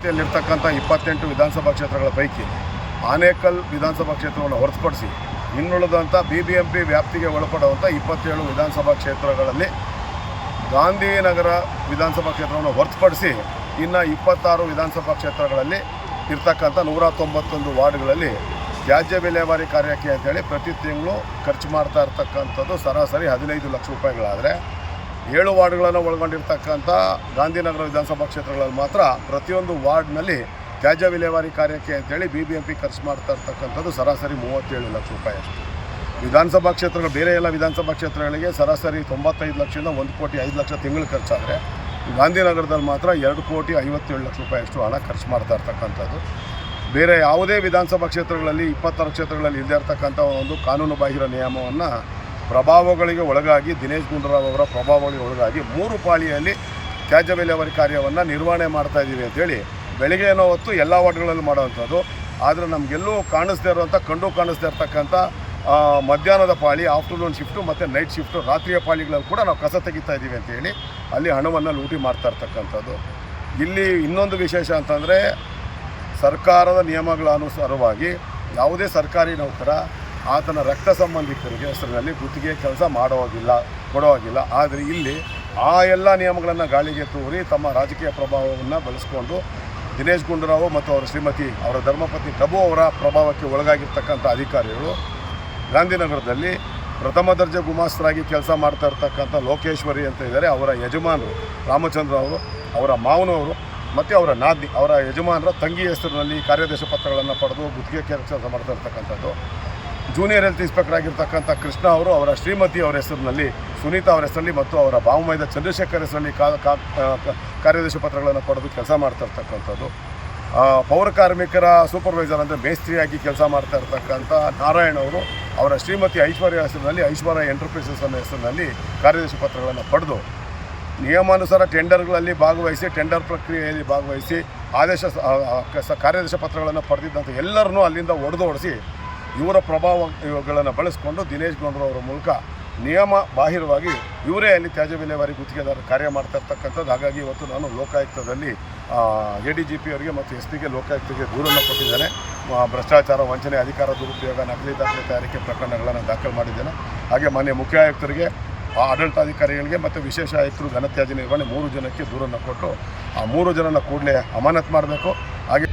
ಇಲ್ಲಿರ್ತಕ್ಕಂಥ 28 ವಿಧಾನಸಭಾ ಕ್ಷೇತ್ರಗಳ ಪೈಕಿ ಆನೇಕಲ್ ವಿಧಾನಸಭಾ ಕ್ಷೇತ್ರವನ್ನು ಹೊರತುಪಡಿಸಿ ಇನ್ನುಳಿದಂಥ BBMP ವ್ಯಾಪ್ತಿಗೆ ಒಳಪಡುವಂಥ 27 ವಿಧಾನಸಭಾ ಕ್ಷೇತ್ರಗಳಲ್ಲಿ ಗಾಂಧಿನಗರ ವಿಧಾನಸಭಾ ಕ್ಷೇತ್ರವನ್ನು ಹೊರತುಪಡಿಸಿ ಇನ್ನು 26 ವಿಧಾನಸಭಾ ಕ್ಷೇತ್ರಗಳಲ್ಲಿ ಇರ್ತಕ್ಕಂಥ 191 ವಾರ್ಡ್ಗಳಲ್ಲಿ ತ್ಯಾಜ್ಯ ವಿಲೇವಾರಿ ಕಾರ್ಯಕ್ಕೆ ಅಂತೇಳಿ ಪ್ರತಿ ತಿಂಗಳು ಖರ್ಚು ಮಾಡ್ತಾ ಇರ್ತಕ್ಕಂಥದ್ದು ಸರಾಸರಿ 15 ಲಕ್ಷ ರೂಪಾಯಿಗಳಾದರೆ 7 ವಾರ್ಡ್ಗಳನ್ನು ಒಳಗೊಂಡಿರ್ತಕ್ಕಂಥ ಗಾಂಧಿನಗರ ವಿಧಾನಸಭಾ ಕ್ಷೇತ್ರಗಳಲ್ಲಿ ಮಾತ್ರ ಪ್ರತಿಯೊಂದು ವಾರ್ಡ್ನಲ್ಲಿ ತ್ಯಾಜ್ಯ ವಿಲೇವಾರಿ ಕಾರ್ಯಕ್ಕೆ ಅಂತೇಳಿ BBMP ಖರ್ಚು ಮಾಡ್ತಾ ಇರ್ತಕ್ಕಂಥದ್ದು ಸರಾಸರಿ 37 ಲಕ್ಷ ರೂಪಾಯಿ ಅಷ್ಟು. ವಿಧಾನಸಭಾ ಕ್ಷೇತ್ರಗಳು ಬೇರೆ ಎಲ್ಲ ವಿಧಾನಸಭಾ ಕ್ಷೇತ್ರಗಳಿಗೆ ಸರಾಸರಿ 95 ಲಕ್ಷದಿಂದ 1,05,00,000 ತಿಂಗಳು ಖರ್ಚಾದರೆ ಗಾಂಧಿನಗರದಲ್ಲಿ ಮಾತ್ರ 2,57 ಲಕ್ಷ ರೂಪಾಯಿ ಅಷ್ಟು ಹಣ ಖರ್ಚು ಮಾಡ್ತಾ ಇರ್ತಕ್ಕಂಥದ್ದು. ಬೇರೆ ಯಾವುದೇ ವಿಧಾನಸಭಾ ಕ್ಷೇತ್ರಗಳಲ್ಲಿ 26 ಕ್ಷೇತ್ರಗಳಲ್ಲಿ ಇಲ್ಲದೇ ಇರ್ತಕ್ಕಂಥ ಒಂದು ಕಾನೂನು ಬಾಹಿರ ನಿಯಮವನ್ನು ಪ್ರಭಾವಗಳಿಗೆ ಒಳಗಾಗಿ ದಿನೇಶ್ ಗುಂಡೂರಾವ್ ಅವರ ಪ್ರಭಾವಗಳಿಗೆ ಒಳಗಾಗಿ 3 ಪಾಳಿಯಲ್ಲಿ ತ್ಯಾಜ್ಯ ವಿಲೇವಾರಿ ಕಾರ್ಯವನ್ನು ನಿರ್ವಹಣೆ ಮಾಡ್ತಾಯಿದ್ದೀವಿ ಅಂತೇಳಿ ಬೆಳಗ್ಗೆನೋ ಹೊತ್ತು ಎಲ್ಲ ವಾರ್ಡ್ಗಳಲ್ಲಿ ಮಾಡೋವಂಥದ್ದು. ಆದರೆ ನಮಗೆಲ್ಲೂ ಕಾಣಿಸ್ದೇ ಇರುವಂಥ ಕಂಡು ಕಾಣಿಸ್ದೇ ಇರ್ತಕ್ಕಂಥ ಮಧ್ಯಾಹ್ನದ ಪಾಳಿ, ಆಫ್ಟರ್ನೂನ್ ಶಿಫ್ಟು ಮತ್ತು ನೈಟ್ ಶಿಫ್ಟು, ರಾತ್ರಿಯ ಪಾಳಿಗಳಲ್ಲಿ ಕೂಡ ನಾವು ಕಸ ತೆಗಿತಾ ಇದ್ದೀವಿ ಅಂತೇಳಿ ಅಲ್ಲಿ ಹಣವನ್ನು ಲೂಟಿ ಮಾಡ್ತಾ ಇರ್ತಕ್ಕಂಥದ್ದು. ಇಲ್ಲಿ ಇನ್ನೊಂದು ವಿಶೇಷ ಅಂತಂದರೆ ಸರ್ಕಾರದ ನಿಯಮಗಳ ಅನುಸಾರವಾಗಿ ಯಾವುದೇ ಸರ್ಕಾರಿ ನೌಕರ ಆತನ ರಕ್ತ ಸಂಬಂಧಿಕರಿಗೆ ಹೆಸರಿನಲ್ಲಿ ಗುತ್ತಿಗೆ ಕೆಲಸ ಕೊಡೋವಾಗಿಲ್ಲ. ಆದರೆ ಇಲ್ಲಿ ಆ ಎಲ್ಲ ನಿಯಮಗಳನ್ನು ಗಾಳಿಗೆ ತೂರಿ ತಮ್ಮ ರಾಜಕೀಯ ಪ್ರಭಾವವನ್ನು ಬಳಸಿಕೊಂಡು ದಿನೇಶ್ ಗುಂಡೂರಾವ್ ಮತ್ತು ಅವರ ಶ್ರೀಮತಿ ಅವರ ಧರ್ಮಪತ್ನಿ ಟಬು ಅವರ ಪ್ರಭಾವಕ್ಕೆ ಒಳಗಾಗಿರ್ತಕ್ಕಂಥ ಅಧಿಕಾರಿಗಳು ಗಾಂಧಿನಗರದಲ್ಲಿ ಪ್ರಥಮ ದರ್ಜೆ ಗುಮಾಸ್ತರಾಗಿ ಕೆಲಸ ಮಾಡ್ತಾ ಇರ್ತಕ್ಕಂಥ ಲೋಕೇಶ್ವರಿ ಅಂತ ಇದ್ದಾರೆ. ಅವರ ಯಜಮಾನರು ರಾಮಚಂದ್ರ ಅವರು, ಅವರ ಮಾವನವರು ಮತ್ತು ಅವರ ನಾದಿನಿ, ಅವರ ಯಜಮಾನರ ತಂಗಿ ಹೆಸರಿನಲ್ಲಿ ಕಾರ್ಯಾದೇಶ ಪತ್ರಗಳನ್ನು ಪಡೆದು ಗುತ್ತಿಗೆ ಕೆಲಸ ಮಾಡ್ತಾ ಇರ್ತಕ್ಕಂಥದ್ದು. ಜೂನಿಯರ್ ಹೆಲ್ತ್ ಇನ್ಸ್ಪೆಕ್ಟರ್ ಆಗಿರ್ತಕ್ಕಂಥ ಕೃಷ್ಣ ಅವರು ಅವರ ಶ್ರೀಮತಿ ಅವರ ಹೆಸರಿನಲ್ಲಿ, ಸುನೀತಾ ಅವರ ಹೆಸರಲ್ಲಿ ಮತ್ತು ಅವರ ಬಾವುಮೈದ ಚಂದ್ರಶೇಖರ್ ಹೆಸರಲ್ಲಿ ಕಾರ್ಯಾದೇಶ ಪತ್ರಗಳನ್ನು ಪಡೆದು ಕೆಲಸ ಮಾಡ್ತಾ ಇರ್ತಕ್ಕಂಥದ್ದು. ಪೌರ ಕಾರ್ಮಿಕರ ಸೂಪರ್ವೈಸರ್ ಅಂದರೆ ಮೇಸ್ತ್ರಿಯಾಗಿ ಕೆಲಸ ಮಾಡ್ತಾ ಇರ್ತಕ್ಕಂಥ ನಾರಾಯಣ್ ಅವರು ಅವರ ಶ್ರೀಮತಿ ಐಶ್ವರ್ಯ ಹೆಸರಿನಲ್ಲಿ ಐಶ್ವರ್ಯ ಎಂಟರ್ಪ್ರೈಸಸ್ ಅನ್ನೋ ಹೆಸರಿನಲ್ಲಿ ಕಾರ್ಯಾದೇಶ ಪತ್ರಗಳನ್ನು ಪಡೆದು ನಿಯಮಾನುಸಾರ ಟೆಂಡರ್ಗಳಲ್ಲಿ ಭಾಗವಹಿಸಿ, ಟೆಂಡರ್ ಪ್ರಕ್ರಿಯೆಯಲ್ಲಿ ಭಾಗವಹಿಸಿ ಕಾರ್ಯಾದೇಶ ಪತ್ರಗಳನ್ನು ಪಡೆದಿದ್ದಂಥ ಎಲ್ಲರನ್ನೂ ಅಲ್ಲಿಂದ ಹೊಡೆದೋಡಿಸಿ ಇವರ ಪ್ರಭಾವಗಳನ್ನು ಬಳಸಿಕೊಂಡು ದಿನೇಶ್ ಗುಂಡೂರಾವ್ ಅವರ ಮೂಲಕ ನಿಯಮ ಬಾಹಿರವಾಗಿ ಇವರೇ ಅಲ್ಲಿ ತ್ಯಾಜ್ಯ ವಿಲೇವಾರಿ ಗುತ್ತಿಗೆದಾರರು ಕಾರ್ಯ ಮಾಡ್ತಾ ಇರ್ತಕ್ಕಂಥದ್ದು. ಹಾಗಾಗಿ ಇವತ್ತು ನಾನು ಲೋಕಾಯುಕ್ತದಲ್ಲಿ ADGP ಅವರಿಗೆ ಮತ್ತು SP ಲೋಕಾಯುಕ್ತರಿಗೆ ದೂರನ್ನು ಕೊಟ್ಟಿದ್ದೇನೆ. ಭ್ರಷ್ಟಾಚಾರ, ವಂಚನೆ, ಅಧಿಕಾರ ದುರುಪಯೋಗ, ನಕಲಿ ದಾಖಲೆ ತಯಾರಿಕೆ ಪ್ರಕರಣಗಳನ್ನು ದಾಖಲು ಮಾಡಿದ್ದೇನೆ. ಹಾಗೆ ಮಾನ್ಯ ಮುಖ್ಯ ಆಯುಕ್ತರಿಗೆ, ಆಡಳಿತಾಧಿಕಾರಿಗಳಿಗೆ ಮತ್ತು ವಿಶೇಷ ಆಯುಕ್ತರು ಘನತ್ಯಾಜ್ಯ ನಿರ್ವಹಣೆ 3 ಜನಕ್ಕೆ ದೂರನ್ನು ಕೊಟ್ಟು ಆ 3 ಜನನ ಕೂಡಲೇ ಅಮಾನತು ಮಾಡಬೇಕು. ಹಾಗೆ